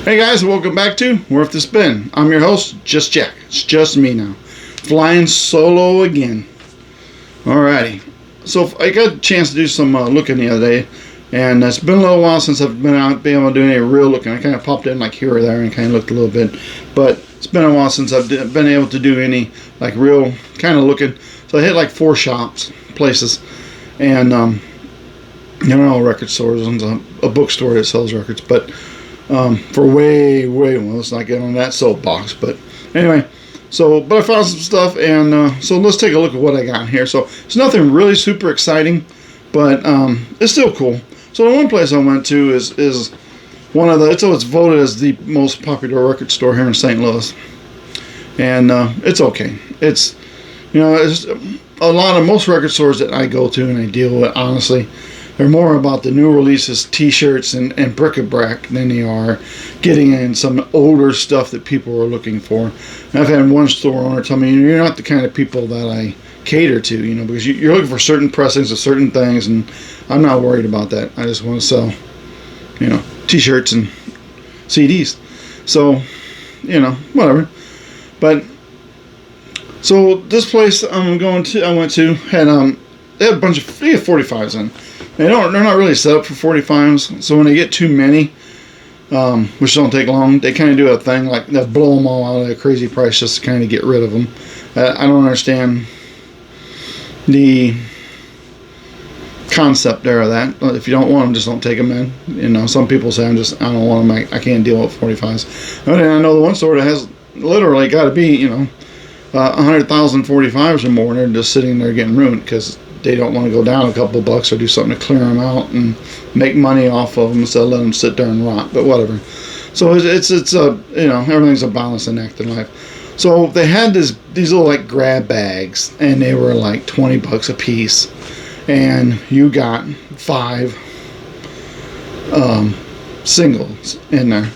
Hey guys, welcome back to Worth the Spin. I'm your host, Just Jack. It's just me now. Flying solo again. Alrighty. So I got a chance to do some looking the other day, and it's been a little while since I've been able to do any real looking. I kind of popped in like here or there and kind of looked a little bit, but it's been a while since I've been able to do any like real kind of looking. So I hit like 4 places, and all record stores and a bookstore that sells records, but for way, well, let's not get on that soapbox, but anyway, but I found some stuff, and so let's take a look at what I got here. So it's nothing really super exciting, but it's still cool. So the one place I went to is one of it's voted as the most popular record store here in St. Louis, and it's okay. It's a lot of most record stores that I go to and I deal with, honestly, they're more about the new releases, t-shirts, and bric-a-brac than they are getting in some older stuff that people are looking for. And I've had one store owner tell me, you're not the kind of people that I cater to, because you're looking for certain pressings of certain things, and I'm not worried about that. I just want to sell, t-shirts and CDs. So, whatever. But, so this place I went to had, they had a bunch of 45s in. They're not really set up for 45s, so when they get too many, which don't take long, they kind of do a thing like they'll blow them all out at a crazy price just to kind of get rid of them. I don't understand the concept there of that. If you don't want them, just don't take them in. Some people say I don't want them. I can't deal with 45s. And I know the one store that has literally got to be 100,000 45s or more, and they're just sitting there getting ruined because they don't want to go down a couple bucks or do something to clear them out and make money off of them instead of letting them sit there and rot. But whatever. So it's everything's a balancing act in life. So they had these little like grab bags, and they were like $20 a piece, and you got 5 singles in there,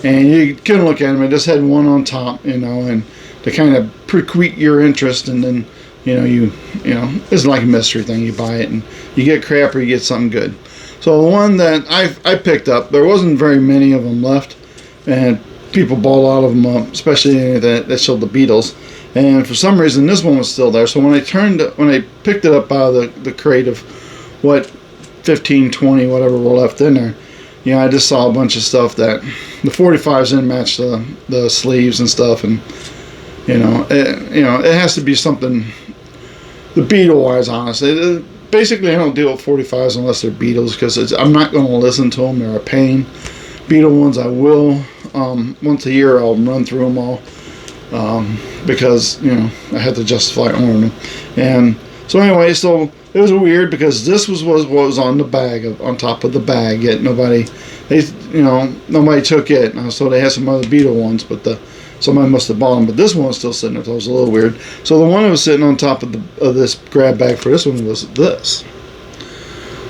and you couldn't look at them. It just had one on top, and to kind of pique your interest, and then it's like a mystery thing. You buy it and you get crap or you get something good. So the one that I picked up, there wasn't very many of them left, and people bought a lot of them up, especially that showed the Beatles. And for some reason, this one was still there. So when I picked it up out of the crate of 15, 20, whatever were left in there, I just saw a bunch of stuff that the 45s didn't match the sleeves and stuff, and it has to be something. The Beatle-wise, honestly, basically I don't deal with 45s unless they're Beatles, because I'm not going to listen to them. They're a pain. Beatle ones I will. Once a year I'll run through them all, because I had to justify owning them. And so anyway, so it was weird because this was what was on the bag, on top of the bag. Yet nobody took it. So they had some other Beatle ones, but somebody must have bought them, but this one was still sitting there, so it was a little weird. So the one that was sitting on top of this grab bag for this one was this.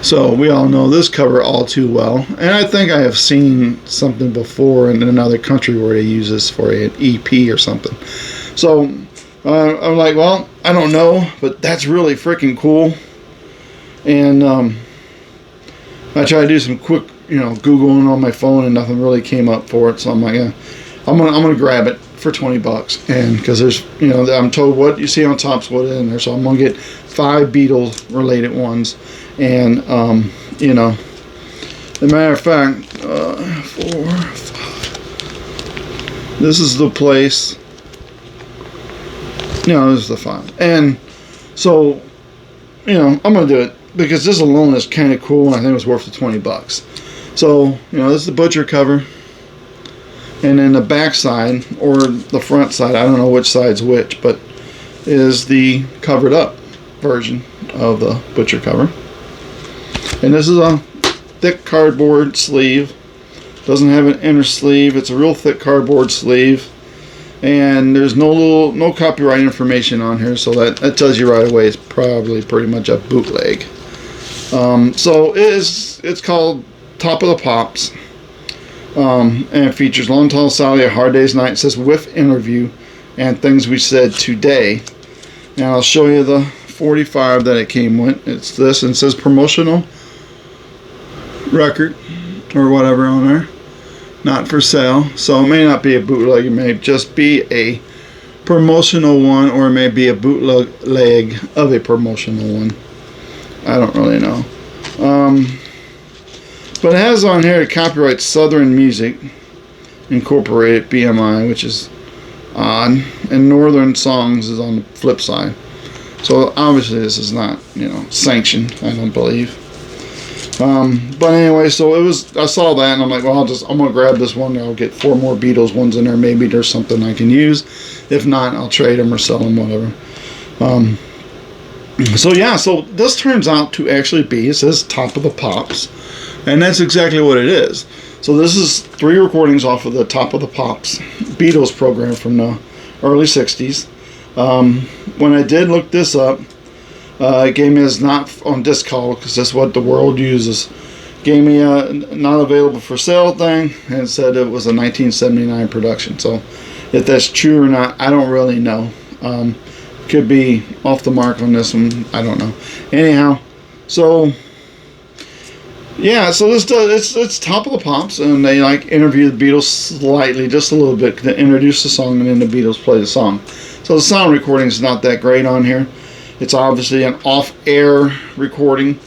So we all know this cover all too well, and I think I have seen something before in another country where they use this for an EP or something. So I'm like, well, I don't know, but that's really freaking cool. And I tried to do some quick, Googling on my phone, and nothing really came up for it. So I'm like, yeah, I'm gonna grab it for $20, and because there's I'm told what you see on top's what is in there, so I'm gonna get 5 Beatles related ones, and as a matter of fact, 4, 5. This is the place. This is the 5, and so I'm gonna do it because this alone is kind of cool, and I think it was worth the $20. So this is the butcher cover. And then the back side, or the front side, I don't know which side's which, but is the covered up version of the butcher cover. And this is a thick cardboard sleeve. Doesn't have an inner sleeve. It's a real thick cardboard sleeve. And there's no copyright information on here, so that tells you right away it's probably pretty much a bootleg. So it's called Top of the Pops. And it features Long Tall Sally, A Hard Day's Night. It says with interview and things we said today. And I'll show you the 45 that it came with. It's this, and it says promotional record or whatever on there. not for sale. So it may not be a bootleg. It may just be a promotional one, or it may be a bootleg of a promotional one. I don't really know. But it has on here copyright Southern Music Incorporated BMI, which is odd, and Northern Songs is on the flip side. So obviously this is not, sanctioned, I don't believe. But anyway, so I saw that and I'm like, well, I'm gonna grab this one. I'll get 4 more Beatles ones in there. Maybe there's something I can use. If not, I'll trade them or sell them, whatever. So this turns out to actually be, it says Top of the Pops, and that's exactly what it is. So this is 3 recordings off of the Top of the Pops Beatles program from the early 60s. When I did look this up, it gave me as not on Discog, because that's what the world uses. Gave me a not available for sale thing, and said it was a 1979 production. So if that's true or not, I don't really know. Could be off the mark on this one. I don't know. Anyhow, so yeah, so it's Top of the Pops, and they interview the Beatles slightly, just a little bit, to introduce the song, and then the Beatles play the song. So the sound recording is not that great on here. It's obviously an off-air recording.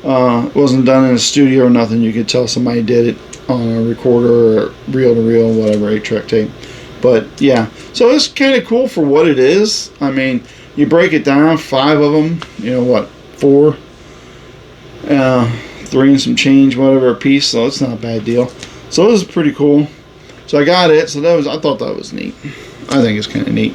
It wasn't done in a studio or nothing. You could tell somebody did it on a recorder or reel-to-reel, whatever, 8-track tape. But yeah, so it's kind of cool for what it is. I mean, you break it down, 5 of them, 4, 3 and some change, whatever, a piece. So it's not a bad deal. So this is pretty cool. So I got it. So I thought that was neat. I think it's kind of neat.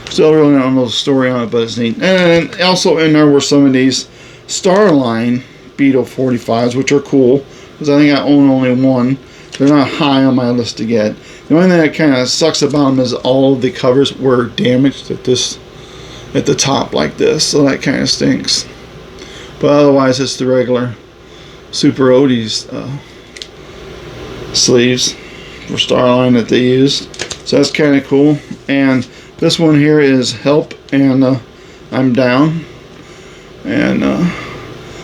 Still really don't know the story on it, but it's neat. And also in there were some of these Starline Beatle 45s, which are cool, because I think I own only one. They're not high on my list to get. The only thing that kind of sucks about them is all of the covers were damaged at the top like this, so that kind of stinks. But otherwise, it's the regular Super Odie's sleeves for Starline that they used. So that's kind of cool. And this one here is Help and I'm Down. And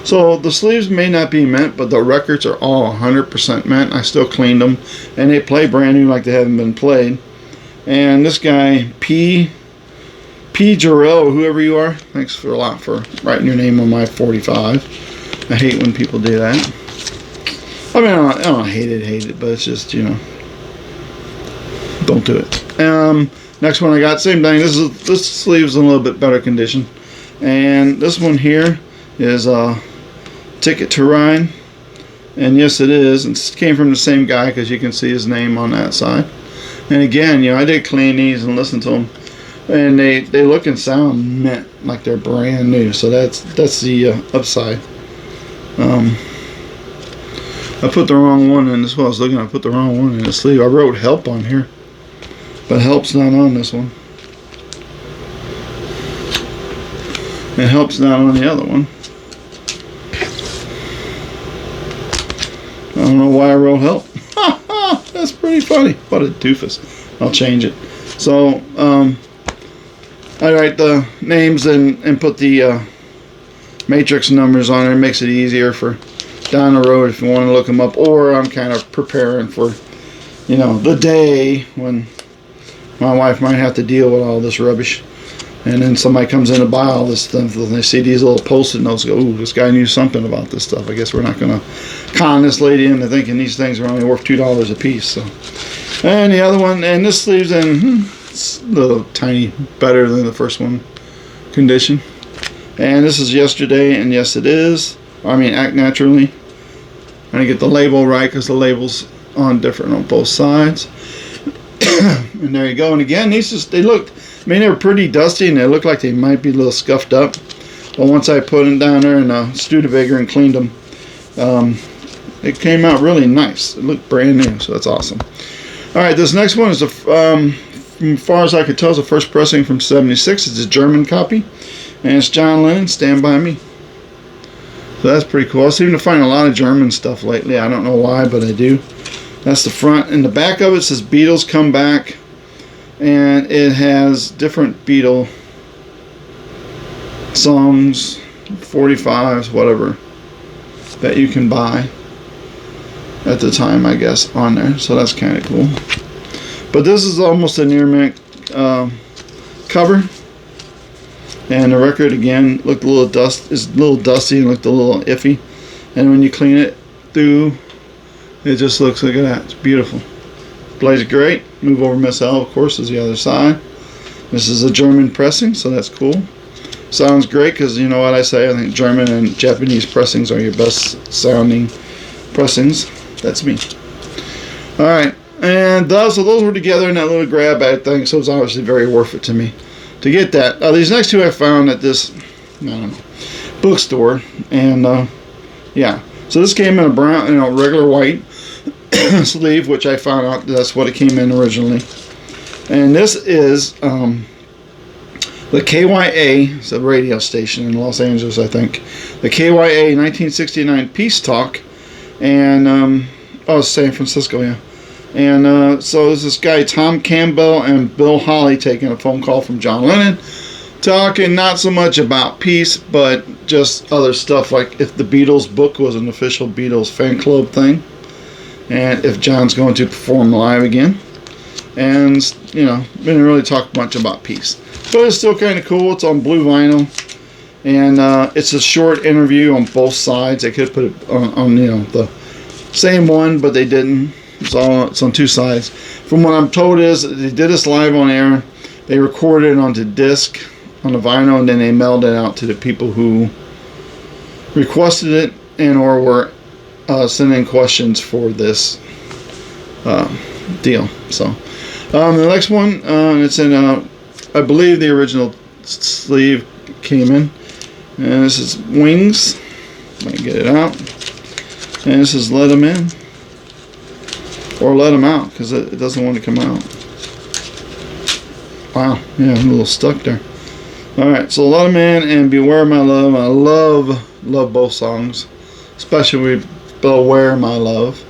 so the sleeves may not be mint, but the records are all 100% mint. I still cleaned them, and they play brand new like they haven't been played. And this guy, P. Jarrell, whoever you are, thanks a lot for writing your name on my 45. I hate when people do that. I mean, I don't hate it, but it's just, don't do it. Next one I got, same thing. This sleeve's in a little bit better condition. And this one here is Ticket to Ride, and yes, it is. It came from the same guy, because you can see his name on that side. And again, I did clean these and listen to them, and they look and sound mint like they're brand new. So that's the upside. I put the wrong one in. This is what I was looking at. I put the wrong one in the sleeve. I wrote Help on here, but Help's not on this one, and Help's not on the other one. I don't know why I wrote Help. That's pretty funny. What a doofus. I'll change it. So, I write the names and put the matrix numbers on it. It makes it easier for down the road if you want to look them up. Or I'm kind of preparing for, the day when my wife might have to deal with all this rubbish. And then somebody comes in to buy all this stuff, and they see these little post-it notes, go, ooh, this guy knew something about this stuff. I guess we're not going to con this lady into thinking these things are only worth $2 a piece. So, and the other one, and this sleeve's in it's a little tiny better than the first one condition. And this is Yesterday, and yes, it is. I mean, Act Naturally. I didn't get the label right, because the label's on different on both sides. And there you go. And again, they looked, they were pretty dusty, and they looked like they might be a little scuffed up. But once I put them down there in a Studebaker and cleaned them, it came out really nice. It looked brand new, so that's awesome. All right, this next one is, from far as I could tell, is the first pressing from '76. It's a German copy, and it's John Lennon, Stand By Me. So that's pretty cool. I seem to find a lot of German stuff lately. I don't know why, but I do. That's the front. And the back of it says Beatles Come Back. And it has different Beatle songs, 45s, whatever, that you can buy. at the time, I guess, on there. So that's kind of cool. But this is almost a near mint cover. And the record again looked a little dusty and looked a little iffy. And when you clean it through, it just looks, look at that. It's beautiful. Plays great. Move Over Miss L, of course, is the other side. This is a German pressing, so that's cool. Sounds great because you know what I say. I think German and Japanese pressings are your best sounding pressings. That's me. All right, and so those were together in that little grab bag thing. So it's obviously very worth it to me to get that. These next two I found at this, I don't know, bookstore, and yeah. So this came in a brown, regular white sleeve, which I found out that's what it came in originally. And this is the KYA, it's a radio station in Los Angeles, I think. The KYA 1969 Peace Talk, and oh, San Francisco, yeah. And so there's this guy Tom Campbell and Bill Holly taking a phone call from John Lennon, talking not so much about peace, but just other stuff, like if the Beatles book was an official Beatles fan club thing, and if John's going to perform live again. And, didn't really talk much about peace. But it's still kind of cool. It's on blue vinyl. And it's a short interview on both sides. They could put it on the same one, but they didn't. It's on two sides. From what I'm told is they did this live on air. They recorded it onto disc on the vinyl, and then they mailed it out to the people who requested it and or were sending questions for this deal. So the next one, it's in I believe the original sleeve came in, and this is Wings. Let me get it out. And this is Let Them In, or Let Them Out, because it doesn't want to come out. Wow, yeah, I'm a little stuck there. Alright, so Let Them In and Beware My Love. I love both songs, especially Beware My Love.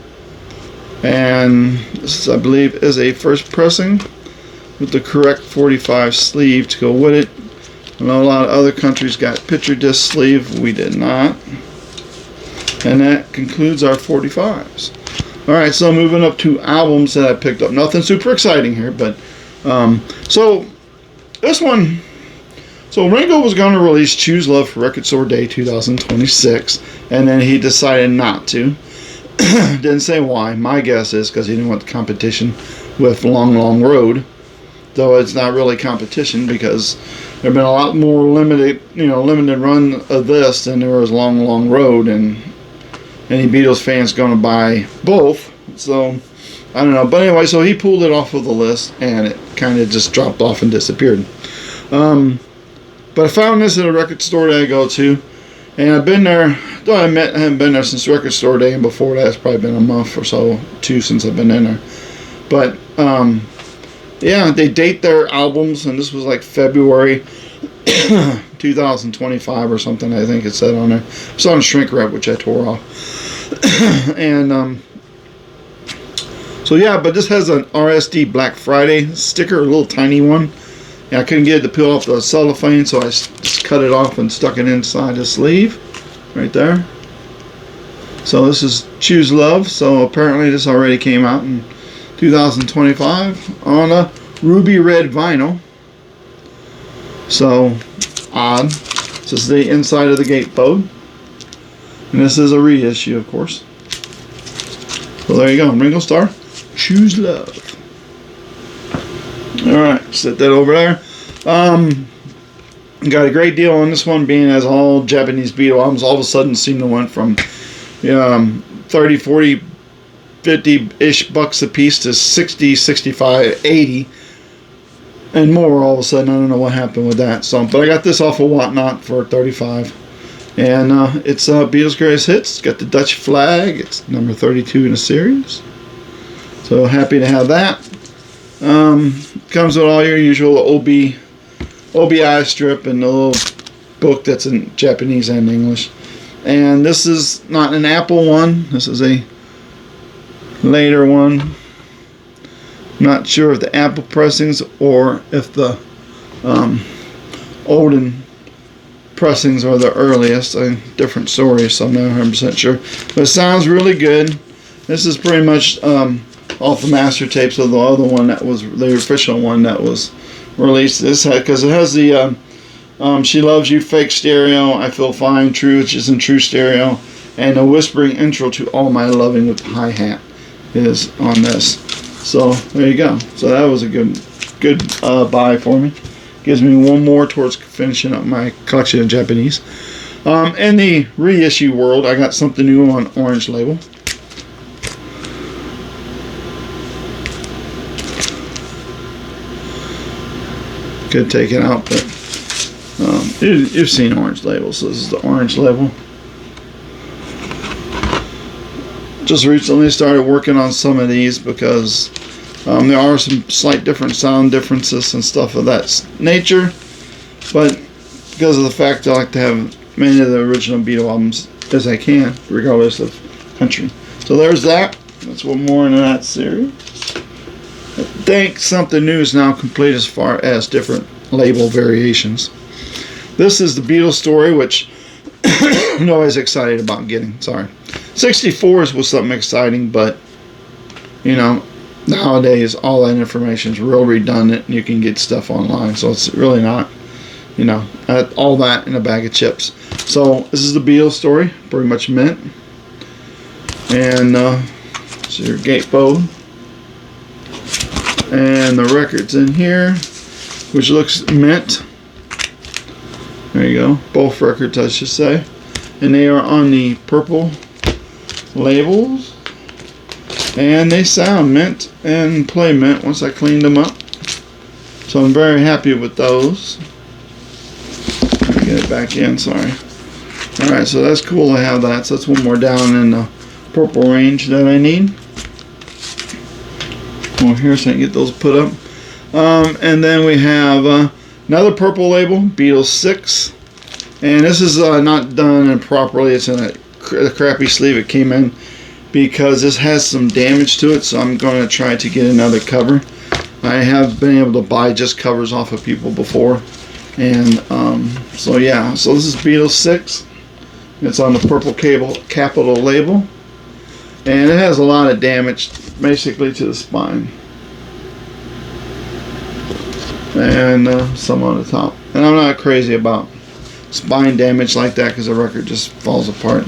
And this, I believe, is a first pressing with the correct 45 sleeve to go with it. I know a lot of other countries got picture disc sleeve. We did not. And that concludes our 45s. Alright, so moving up to albums that I picked up. Nothing super exciting here, but so this one, so Ringo was going to release Choose Love for Record Store Day 2026, and then he decided not to. Didn't say why. My guess is because he didn't want the competition with Long Long Road, though it's not really competition because there have been a lot more limited run of this than there was Long Long Road, and any Beatles fans going to buy both. So I don't know, but anyway, so he pulled it off of the list, and it kind of just dropped off and disappeared. But I found this at a record store that I go to, and I've been there. Though I haven't been there since record store day, and before that, it's probably been a month or so, two, since I've been in there. But yeah, they date their albums, and this was like February 2025 or something. I think it said on there. It's on a shrink wrap, which I tore off. And so yeah, but this has an RSD Black Friday sticker, a little tiny one. And I couldn't get it to peel off the cellophane, so I just cut it off and stuck it inside the sleeve, right there. So this is Choose Love. So apparently this already came out in 2025 on a ruby red vinyl. So odd. This is the inside of the gatefold, and this is a reissue, of course. So there you go, Ringo Starr, Choose Love. Alright, set that over there. Got a great deal on this one, being as all Japanese Beatle albums all of a sudden seem to went from 30, 40, 50-ish bucks a piece to 60, 65, 80 and more all of a sudden. I don't know what happened with that. So, but I got this off of Whatnot for 35. And it's Beatles Greatest Hits. It's got the Dutch flag. It's number 32 in the series. So happy to have that. Comes with all your usual OBI strip and the little book that's in Japanese and English. And this is not an Apple one. This is a later one. Not sure if the Apple pressings or if the Olden pressings are the earliest. Different stories, so I'm not 100% sure. But it sounds really good. This is pretty much off the master tapes of the other one that was the official one that was released. This because it has the She Loves You fake stereo, I Feel Fine true, which is in true stereo, and a whispering intro to All My Loving with hi-hat is on this. So there you go. So that was a good buy for me. Gives me one more towards finishing up my collection of Japanese. In the reissue world, I got something new on Orange label. Could take it out, but you've seen Orange label, so this is the Orange label. Just recently started working on some of these because there are some slight different sound differences and stuff of that nature, but because of the fact I like to have many of the original Beatles albums as I can, regardless of country. So there's that. That's one more in that series. I think something new is now complete as far as different label variations. This is the Beatles story, which I'm always excited about getting. Sorry. 64s was something exciting, but you know, nowadays all that information is real redundant and you can get stuff online, so it's really not, you know, all that in a bag of chips. So this is the Beatles story, pretty much mint. And so your gatefold. And the record's in here, which looks mint. There you go. Both records, I should say. And they are on the purple labels. And they sound mint and play mint once I cleaned them up. So I'm very happy with those. Let me get it back in, sorry. Alright, so that's cool to have that. So that's one more down in the purple range that I need. Well, here, so I can get those put up. And then we have another purple label, Beatles 6. And this is not done properly. It's in a crappy sleeve it came in because this has some damage to it. So I'm going to try to get another cover. I have been able to buy just covers off of people before. And so yeah, so this is Beatles 6. It's on the purple capital label. And it has a lot of damage basically to the spine. And some on the top. And I'm not crazy about spine damage like that because the record just falls apart.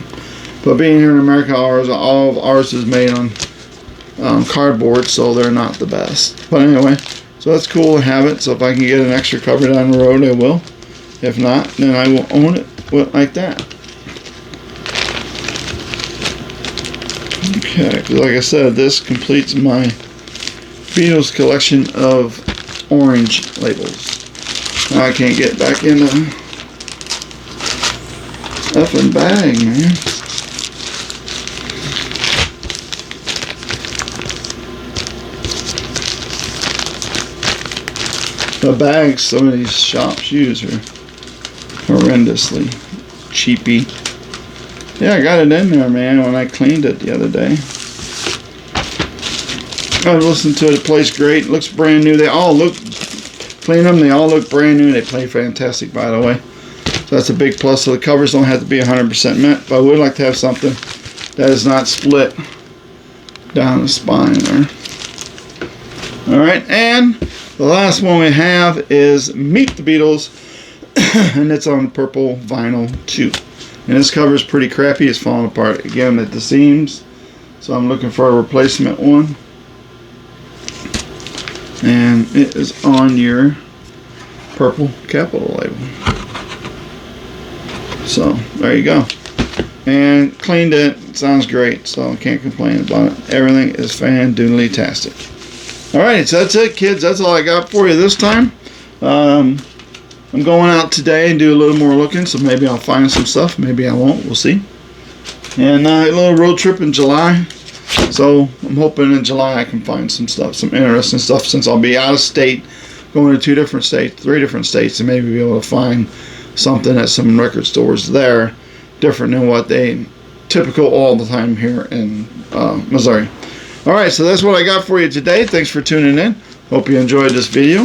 But being here in America, all of ours is made on cardboard, so they're not the best. But anyway, so that's cool to have it. So if I can get an extra cover down the road, I will. If not, then I will own it like that. Okay, because like I said, this completes my Beatles collection of orange labels. Now I can't get back in the effing bag, man. The bags some of these shops use are horrendously cheapy. Yeah, I got it in there, man, when I cleaned it the other day. I listened to it. It plays great. It looks brand new. They all look, clean them, they all look brand new. They play fantastic, by the way. So that's a big plus. So the covers don't have to be 100% mint, but I would like to have something that is not split down the spine there. Alright, and the last one we have is Meet the Beatles, and it's on purple vinyl 2. And this cover is pretty crappy. It's falling apart again at the seams. So I'm looking for a replacement one. And it is on your purple capital label. So there you go. And cleaned it. It sounds great. So I can't complain about it. Everything is fan-doodly-tastic. Alright, so that's it, kids. That's all I got for you this time. I'm going out today and do a little more looking, so maybe I'll find some stuff. Maybe I won't. We'll see. And a little road trip in July. So I'm hoping in July I can find some stuff, some interesting stuff, since I'll be out of state, going to 3 different states, and maybe be able to find something at some record stores there, different than what they typical all the time here in Missouri. Alright, so that's what I got for you today. Thanks for tuning in. Hope you enjoyed this video.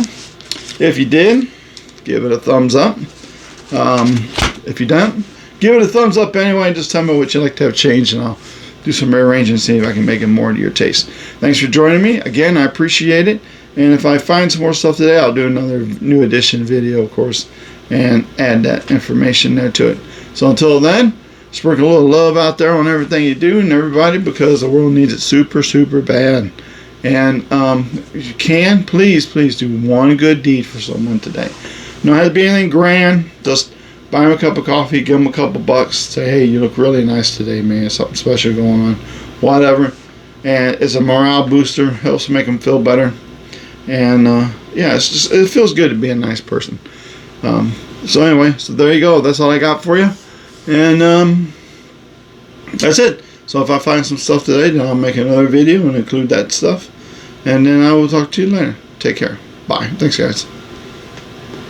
If you did, give it a thumbs up. If you don't, give it a thumbs up anyway. Just tell me what you'd like to have changed, and I'll do some rearranging and see if I can make it more to your taste. Thanks for joining me. Again, I appreciate it. And if I find some more stuff today, I'll do another new edition video, of course, and add that information there to it. So until then, sprinkle a little love out there on everything you do and everybody, because the world needs it super, super bad. And if you can, please do one good deed for someone today. No, it has to be anything grand. Just buy them a cup of coffee, give them a couple bucks, say, hey, you look really nice today, man. Something special going on, whatever. And it's a morale booster, helps make them feel better. And yeah, it feels good to be a nice person. So anyway, so there you go. That's all I got for you. And that's it. So if I find some stuff today, then I'll make another video and include that stuff. And then I will talk to you later. Take care. Bye. Thanks, guys.